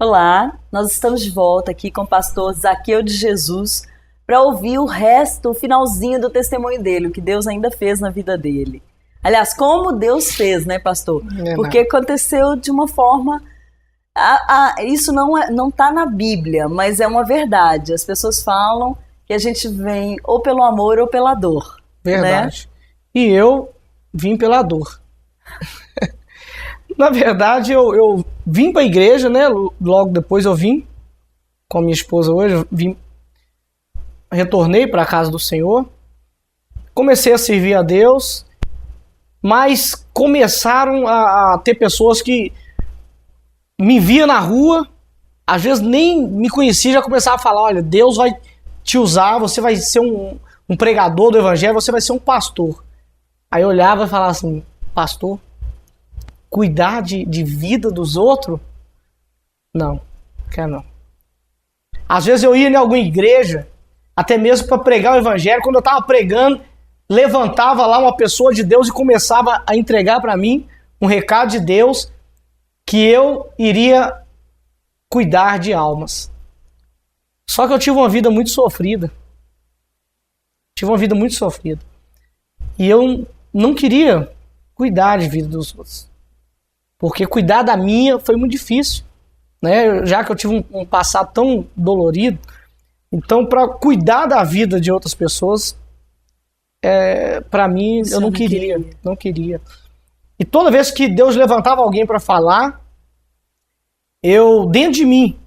Olá, nós estamos de volta aqui com o pastor Zaqueu de Jesus para ouvir o finalzinho do testemunho dele, o que Deus ainda fez na vida dele. Aliás, como Deus fez, né, pastor? Porque aconteceu de uma forma... isso não está na Bíblia, mas é uma verdade. As pessoas falam que a gente vem ou pelo amor ou pela dor. Verdade. Né? E eu vim pela dor. Na verdade, eu vim para a igreja, né? Logo depois eu vim com a minha esposa hoje, retornei para a casa do Senhor, comecei a servir a Deus, mas começaram a ter pessoas que me via na rua, às vezes nem me conhecia, já começava a falar, olha, Deus vai te usar, você vai ser um pregador do evangelho, você vai ser um pastor. Aí eu olhava e falava assim, pastor, cuidar de vida dos outros? Não, quero não. Às vezes eu ia em alguma igreja, até mesmo para pregar o evangelho, quando eu estava pregando, levantava lá uma pessoa de Deus e começava a entregar para mim um recado de Deus, que eu iria cuidar de almas. Só que eu tive uma vida muito sofrida. E eu não queria cuidar de vida dos outros. Porque cuidar da minha foi muito difícil. Né? Já que eu tive um passado tão dolorido. Então, para cuidar da vida de outras pessoas, para mim, eu não queria. E toda vez que Deus levantava alguém para falar, dentro de mim,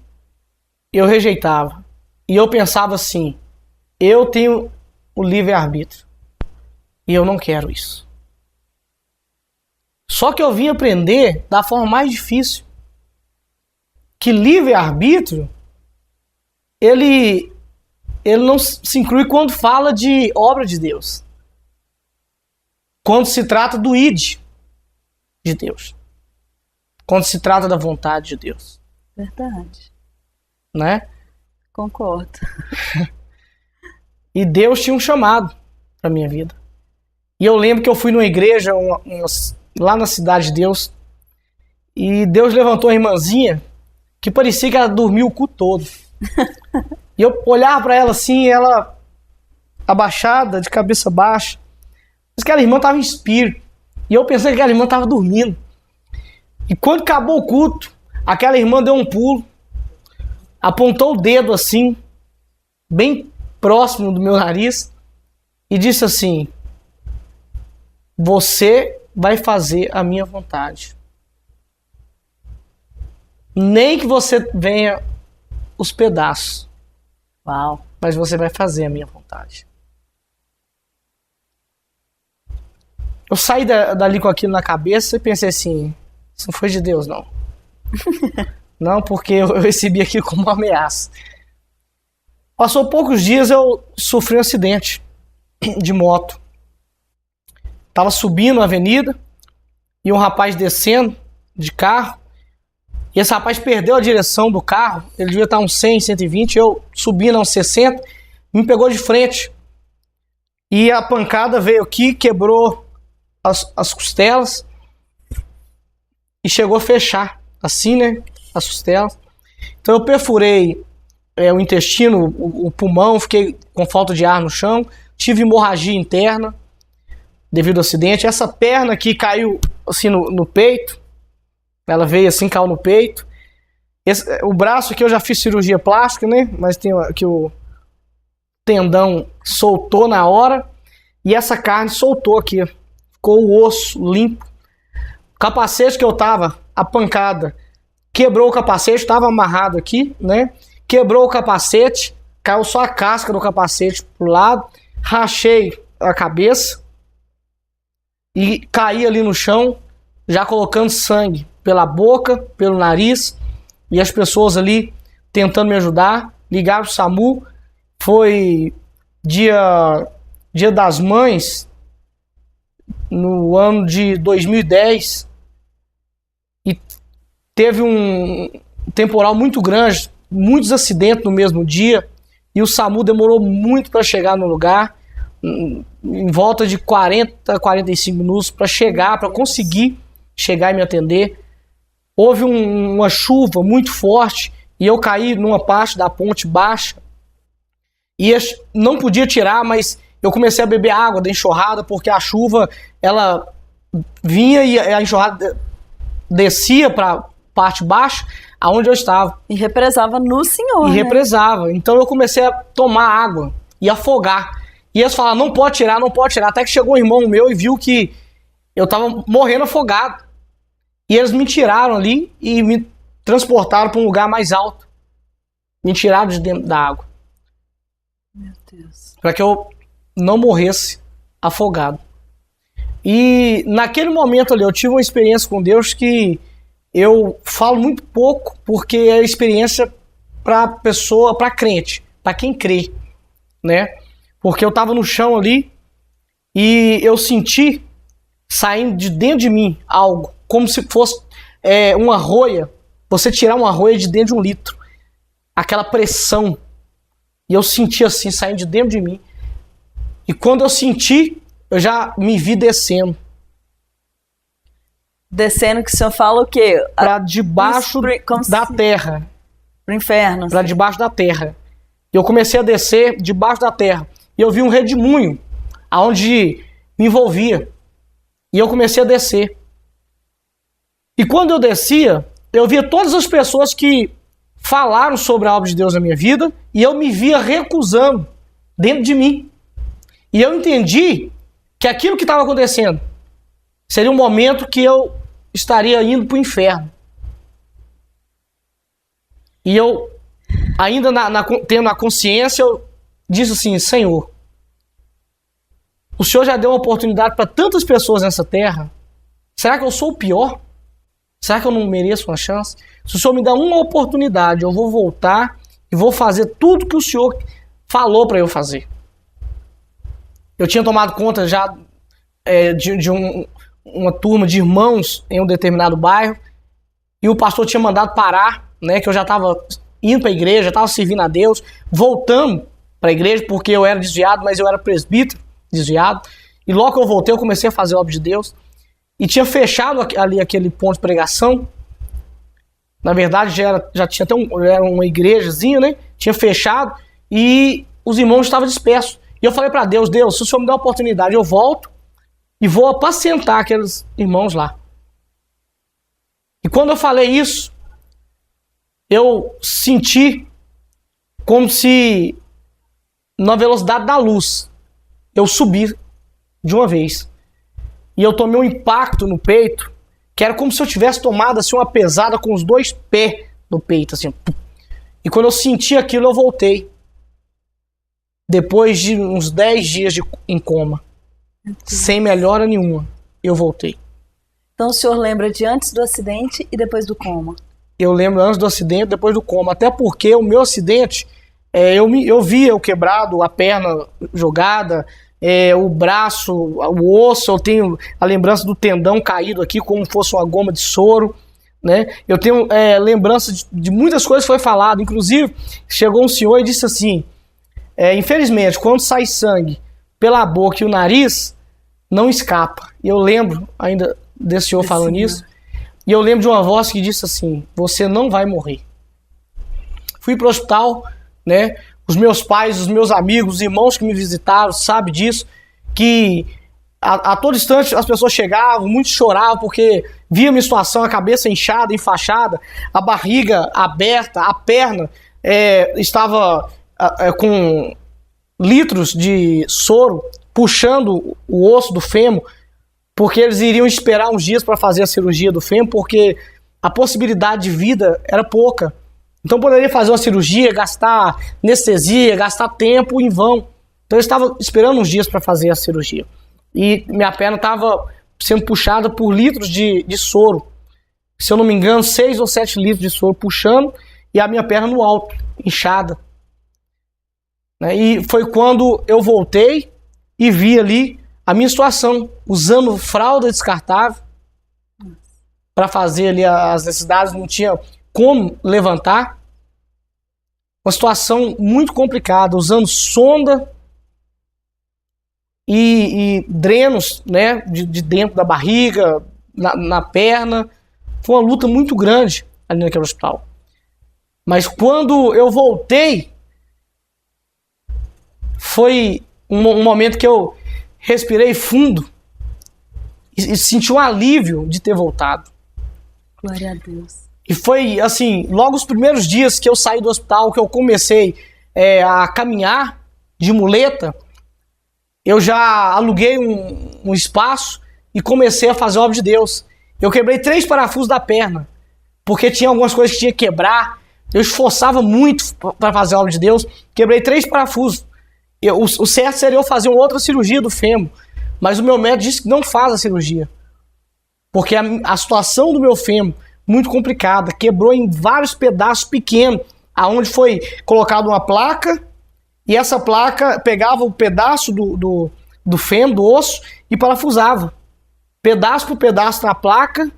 eu rejeitava. E eu pensava assim, eu tenho o livre-arbítrio. E eu não quero isso. Só que eu vim aprender da forma mais difícil. Que livre-arbítrio, ele não se inclui quando fala de obra de Deus. Quando se trata do id de Deus. Quando se trata da vontade de Deus. Verdade. Né? Concordo. E Deus tinha um chamado para minha vida. E eu lembro que eu fui numa igreja lá na Cidade de Deus. E Deus levantou uma irmãzinha que parecia que ela dormiu o culto todo. E eu olhava para ela assim, ela abaixada, de cabeça baixa. Mas aquela irmã estava em espírito. E eu pensei que aquela irmã estava dormindo. E quando acabou o culto, aquela irmã deu um pulo, apontou o dedo assim, bem próximo do meu nariz, e disse assim, você vai fazer a minha vontade. Nem que você venha os pedaços. Uau. Mas você vai fazer a minha vontade. Eu saí dali com aquilo na cabeça e pensei assim, isso não foi de Deus, não. Não, porque eu recebi aquilo como uma ameaça. Passou poucos dias, eu sofri um acidente de moto. Tava subindo a avenida e um rapaz descendo de carro. E esse rapaz perdeu a direção do carro. Ele devia estar uns 100, 120. Eu subi a uns 60. Me pegou de frente. E a pancada veio aqui, quebrou as costelas. E chegou a fechar. Assim, né? As costelas. Então eu perfurei o intestino, o pulmão. Fiquei com falta de ar no chão. Tive hemorragia interna devido ao acidente. Essa perna aqui caiu assim no peito. Ela veio assim, caiu no peito. O braço aqui eu já fiz cirurgia plástica, né? Mas tem aqui o tendão soltou na hora. E essa carne soltou aqui. Ficou o osso limpo. O capacete que eu tava, a pancada, quebrou o capacete, tava amarrado aqui, né? Quebrou o capacete, caiu só a casca do capacete pro lado. Rachei a cabeça. E caí ali no chão, já colocando sangue pela boca, pelo nariz, e as pessoas ali tentando me ajudar, ligaram pro SAMU. Foi dia das Mães, no ano de 2010, e teve um temporal muito grande, muitos acidentes no mesmo dia, e o SAMU demorou muito para chegar no lugar, em volta de 40, 45 minutos para chegar, para conseguir chegar e me atender. houve uma chuva muito forte e eu caí numa parte da ponte baixa e não podia tirar, mas eu comecei a beber água da enxurrada porque a chuva, ela vinha e a enxurrada descia para parte baixa, aonde eu estava. E represava no Senhor, E né? represava. Então eu comecei a tomar água e afogar. E eles falaram, não pode tirar, não pode tirar. Até que chegou um irmão meu e viu que eu estava morrendo afogado. E eles me tiraram ali e me transportaram para um lugar mais alto. Me tiraram de dentro da água. Meu Deus. Para que eu não morresse afogado. E naquele momento ali eu tive uma experiência com Deus que eu falo muito pouco, porque é experiência para pessoa, para crente, para quem crê, né? Porque eu estava no chão ali e eu senti saindo de dentro de mim algo, como se fosse uma rolha, você tirar uma rolha de dentro de 1 litro, aquela pressão. E eu senti assim, saindo de dentro de mim. E quando eu senti, eu já me vi descendo. Descendo, que o senhor fala o quê? Para debaixo da terra. Pro inferno. Para debaixo da terra. E eu comecei a descer debaixo da terra. E eu vi um redemoinho, aonde me envolvia. E eu comecei a descer. E quando eu descia, eu via todas as pessoas que falaram sobre a obra de Deus na minha vida, e eu me via recusando dentro de mim. E eu entendi que aquilo que estava acontecendo seria um momento que eu estaria indo para o inferno. E eu, ainda tendo a consciência, eu disse assim, Senhor, o Senhor já deu uma oportunidade para tantas pessoas nessa terra. Será que eu sou o pior? Será que eu não mereço uma chance? Se o Senhor me dá uma oportunidade, eu vou voltar e vou fazer tudo que o Senhor falou para eu fazer. Eu tinha tomado conta já de uma turma de irmãos em um determinado bairro e o pastor tinha mandado parar, né, que eu já estava indo para a igreja, já estava servindo a Deus, voltando para a igreja porque eu era desviado, mas eu era presbítero desviado. E logo que eu voltei, eu comecei a fazer a obra de Deus. E tinha fechado ali aquele ponto de pregação. Na verdade, já tinha até era uma igrejazinha, né? Tinha fechado e os irmãos estavam dispersos. E eu falei para Deus, se o Senhor me der uma oportunidade, eu volto e vou apacentar aqueles irmãos lá. E quando eu falei isso, eu senti como se na velocidade da luz eu subi de uma vez. E eu tomei um impacto no peito, que era como se eu tivesse tomado assim, uma pesada com os 2 pés no peito. Assim. E quando eu senti aquilo, eu voltei. Depois de uns 10 dias em coma. Sem melhora nenhuma, eu voltei. Então o senhor lembra de antes do acidente e depois do coma? Eu lembro antes do acidente, depois do coma. Até porque o meu acidente, eu via eu quebrado, a perna jogada, o braço, o osso, eu tenho a lembrança do tendão caído aqui como fosse uma goma de soro, né? Eu tenho lembrança de muitas coisas que foi falado. Inclusive, chegou um senhor e disse assim, infelizmente, quando sai sangue pela boca e o nariz, não escapa. E eu lembro ainda desse senhor falando isso, e eu lembro de uma voz que disse assim, você não vai morrer. Fui para o hospital, né? Os meus pais, os meus amigos, os irmãos que me visitaram, sabem disso, que a todo instante as pessoas chegavam, muitos choravam porque via minha situação, a cabeça inchada, enfaixada, a barriga aberta, a perna estava com litros de soro puxando o osso do fêmur, porque eles iriam esperar uns dias para fazer a cirurgia do fêmur, porque a possibilidade de vida era pouca. Então poderia fazer uma cirurgia, gastar anestesia, gastar tempo em vão. Então eu estava esperando uns dias para fazer a cirurgia. E minha perna estava sendo puxada por litros de soro. Se eu não me engano, 6 ou 7 litros de soro puxando e a minha perna no alto, inchada. E foi quando eu voltei e vi ali a minha situação, usando fralda descartável para fazer ali as necessidades, não tinha como levantar. Uma situação muito complicada, usando sonda e drenos, né, de dentro da barriga, na perna. Foi uma luta muito grande ali naquele hospital. Mas quando eu voltei, foi um momento que eu respirei fundo e senti um alívio de ter voltado. Glória a Deus. E foi assim, logo os primeiros dias que eu saí do hospital, que eu comecei a caminhar de muleta, eu já aluguei um espaço e comecei a fazer a obra de Deus. Eu quebrei 3 parafusos da perna, porque tinha algumas coisas que tinha que quebrar. Eu esforçava muito para fazer a obra de Deus. Quebrei 3 parafusos. O certo seria eu fazer uma outra cirurgia do fêmur, mas o meu médico disse que não faz a cirurgia, porque a situação do meu fêmur muito complicada, quebrou em vários pedaços pequenos, aonde foi colocada uma placa, e essa placa pegava o pedaço do fêmur, do osso, e parafusava, pedaço por pedaço na placa,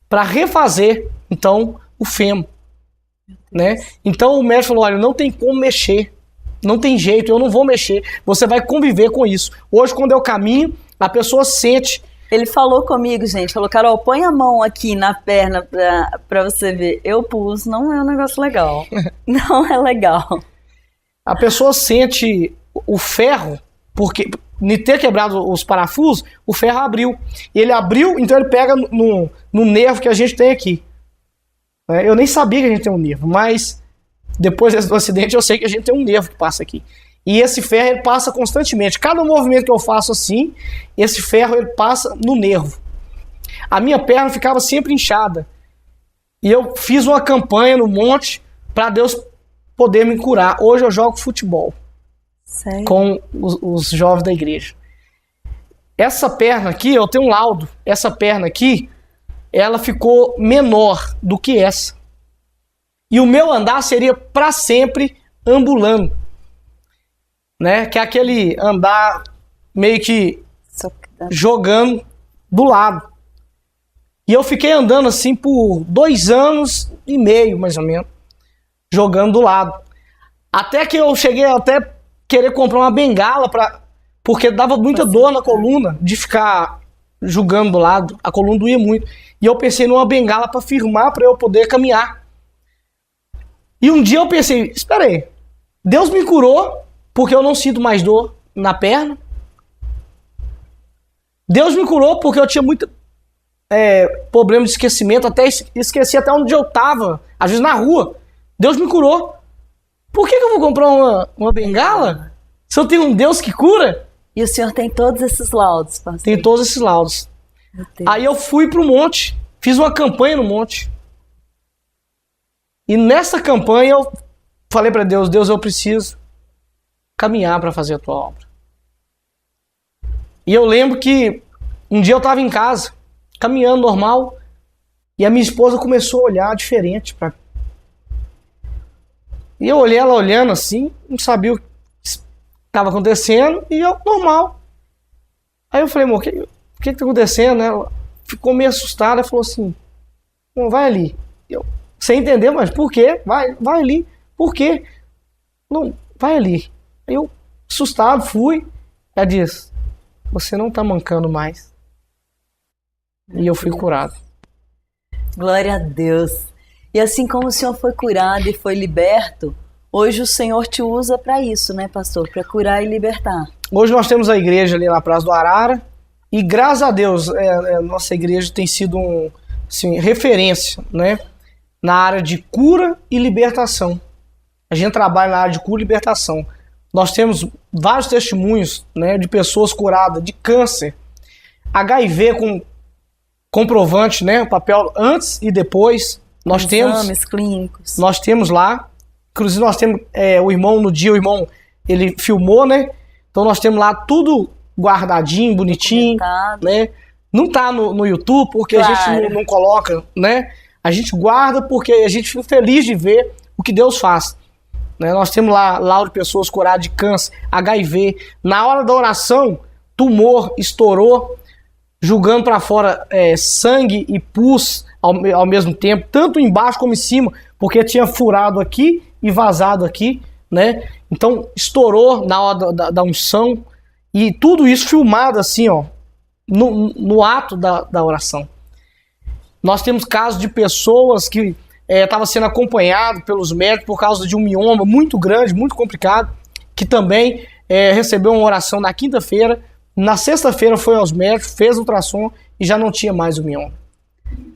para refazer, então, o fêmur. Né? Então o médico falou, olha, não tem como mexer, não tem jeito, eu não vou mexer, você vai conviver com isso. Hoje, quando eu caminho, a pessoa sente. Ele falou comigo, gente, falou, Carol, põe a mão aqui na perna pra você ver. Eu pus, não é um negócio legal. Não é legal. A pessoa sente o ferro, porque de ter quebrado os parafusos, o ferro abriu. Ele abriu, então ele pega no nervo que a gente tem aqui. Eu nem sabia que a gente tem um nervo, mas depois do acidente eu sei que a gente tem um nervo que passa aqui. E esse ferro ele passa constantemente. Cada movimento que eu faço assim, esse ferro ele passa no nervo. A minha perna ficava sempre inchada. E eu fiz uma campanha no monte para Deus poder me curar. Hoje eu jogo futebol. Sério? Com os jovens da igreja. Essa perna aqui, eu tenho um laudo. Essa perna aqui, ela ficou menor do que essa. E o meu andar seria para sempre ambulando. Né? Que é aquele andar meio que jogando do lado. E eu fiquei andando assim por 2 anos e meio, mais ou menos, jogando do lado. Até que eu cheguei até querer comprar uma bengala, porque dava muita dor na coluna de ficar jogando do lado. A coluna doía muito. E eu pensei numa bengala para firmar, para eu poder caminhar. E um dia eu pensei, espera aí, Deus me curou porque eu não sinto mais dor na perna. Deus me curou porque eu tinha muito problema de esquecimento, até esqueci até onde eu estava, às vezes na rua. Deus me curou. Por que eu vou comprar uma bengala se eu tenho um Deus que cura? E o senhor tem todos esses laudos, pastor? Tem todos esses laudos. Aí eu fui pro monte, fiz uma campanha no monte. E nessa campanha eu falei para Deus, Deus, eu preciso caminhar para fazer a tua obra. E eu lembro que um dia eu estava em casa, caminhando normal, e a minha esposa começou a olhar diferente para mim. E eu olhei ela olhando assim, não sabia o que estava acontecendo, e eu, normal. Aí eu falei, amor, o que está acontecendo? Ela ficou meio assustada, falou assim, vai ali. Eu, sem entender, mas por quê? Vai ali. Por quê? Não, vai ali. Eu, assustado, fui. Ela disse, você não está mancando mais. E eu fui curado. Glória a Deus. E assim como o senhor foi curado e foi liberto, hoje o Senhor te usa para isso, né, pastor? Para curar e libertar. Hoje nós temos a igreja ali na Praça do Arara. E graças a Deus, nossa igreja tem sido referência, né, na área de cura e libertação. A gente trabalha na área de cura e libertação. Nós temos vários testemunhos, né, de pessoas curadas de câncer, HIV com comprovante, né, o papel antes e depois. Nós temos exames clínicos. Nós temos lá, inclusive nós temos o irmão, no dia o irmão, ele filmou, né? Então nós temos lá tudo guardadinho, bonitinho, né? Não tá no YouTube porque claro, a gente não coloca, né? A gente guarda porque a gente fica feliz de ver o que Deus faz. Né? Nós temos lá de pessoas curadas de câncer, HIV. Na hora da oração, tumor estourou, jogando para fora sangue e pus ao mesmo tempo, tanto embaixo como em cima, porque tinha furado aqui e vazado aqui, né? Então estourou na hora da unção. E tudo isso filmado assim, ó, no ato da oração. Nós temos casos de pessoas que estavam sendo acompanhadas pelos médicos por causa de um mioma muito grande, muito complicado, que também recebeu uma oração na quinta-feira. Na sexta-feira foi aos médicos, fez ultrassom e já não tinha mais o mioma.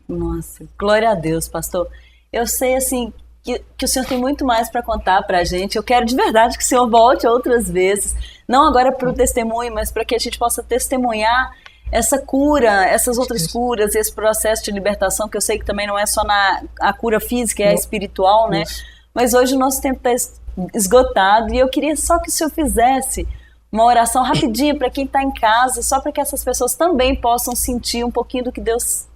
Nossa, glória a Deus, pastor. Eu sei, assim, que o senhor tem muito mais para contar para a gente. Eu quero de verdade que o senhor volte outras vezes, não agora para o testemunho, mas para que a gente possa testemunhar essa cura, essas outras curas, esse processo de libertação, que eu sei que também não é só a cura física, é a espiritual, né? Isso. Mas hoje o nosso tempo está esgotado e eu queria só que o senhor fizesse uma oração rapidinha para quem está em casa, só para que essas pessoas também possam sentir um pouquinho do que Deus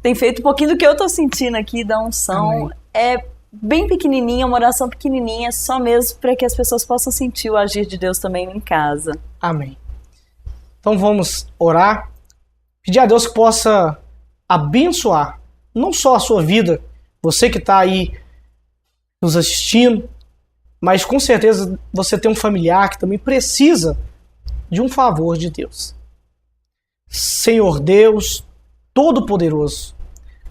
tem feito, um pouquinho do que eu estou sentindo aqui da unção. Amém. É bem pequenininha, uma oração pequenininha, só mesmo para que as pessoas possam sentir o agir de Deus também em casa. Amém. Então vamos orar, pedir a Deus que possa abençoar, não só a sua vida, você que está aí nos assistindo, mas com certeza você tem um familiar que também precisa de um favor de Deus. Senhor Deus Todo-Poderoso,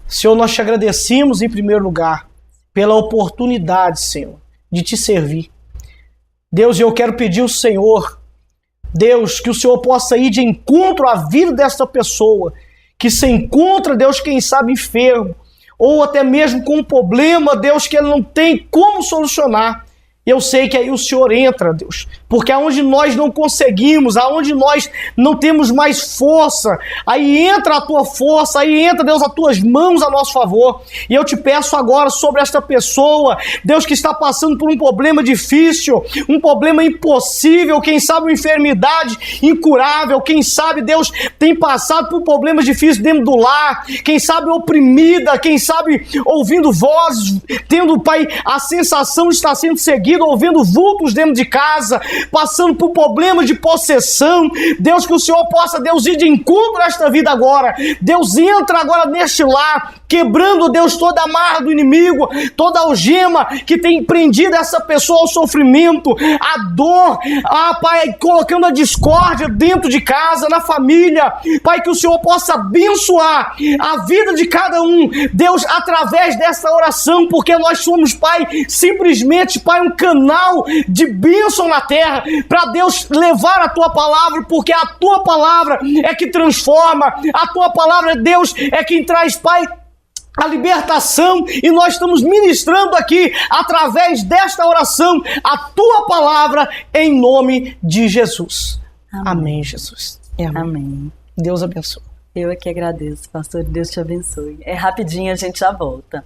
Senhor, nós te agradecemos em primeiro lugar pela oportunidade, Senhor, de te servir. Deus, eu quero pedir ao Senhor, Deus, que o Senhor possa ir de encontro à vida desta pessoa, que se encontra, Deus, quem sabe enfermo, ou até mesmo com um problema, Deus, que ele não tem como solucionar. Eu sei que aí o Senhor entra, Deus, porque aonde nós não conseguimos, aonde nós não temos mais força, aí entra a tua força, aí entra, Deus, as tuas mãos a nosso favor. E eu te peço agora sobre esta pessoa, Deus, que está passando por um problema difícil, um problema impossível, quem sabe uma enfermidade incurável, quem sabe, Deus, tem passado por problemas difíceis dentro do lar, quem sabe oprimida, quem sabe ouvindo vozes, tendo, Pai, a sensação de estar sendo seguido, ouvindo vultos dentro de casa, passando por problemas de possessão. Deus, que o Senhor possa, Deus, ir de encontro a esta vida agora. Deus, entra agora neste lar, quebrando, Deus, toda a amarra do inimigo, toda a algema que tem prendido essa pessoa ao sofrimento, a dor, Pai, colocando a discórdia dentro de casa, na família. Pai, que o Senhor possa abençoar a vida de cada um, Deus, através dessa oração, porque nós somos, Pai, simplesmente, Pai, um canal de bênção na terra, para Deus levar a tua palavra, porque a tua palavra é que transforma, a tua palavra, Deus, é quem traz, Pai, a libertação, e nós estamos ministrando aqui, através desta oração, a tua palavra, em nome de Jesus. Amém, amém, Jesus. Amém. Amém. Deus abençoe. Eu é que agradeço, pastor. Deus te abençoe. É rapidinho, a gente já volta.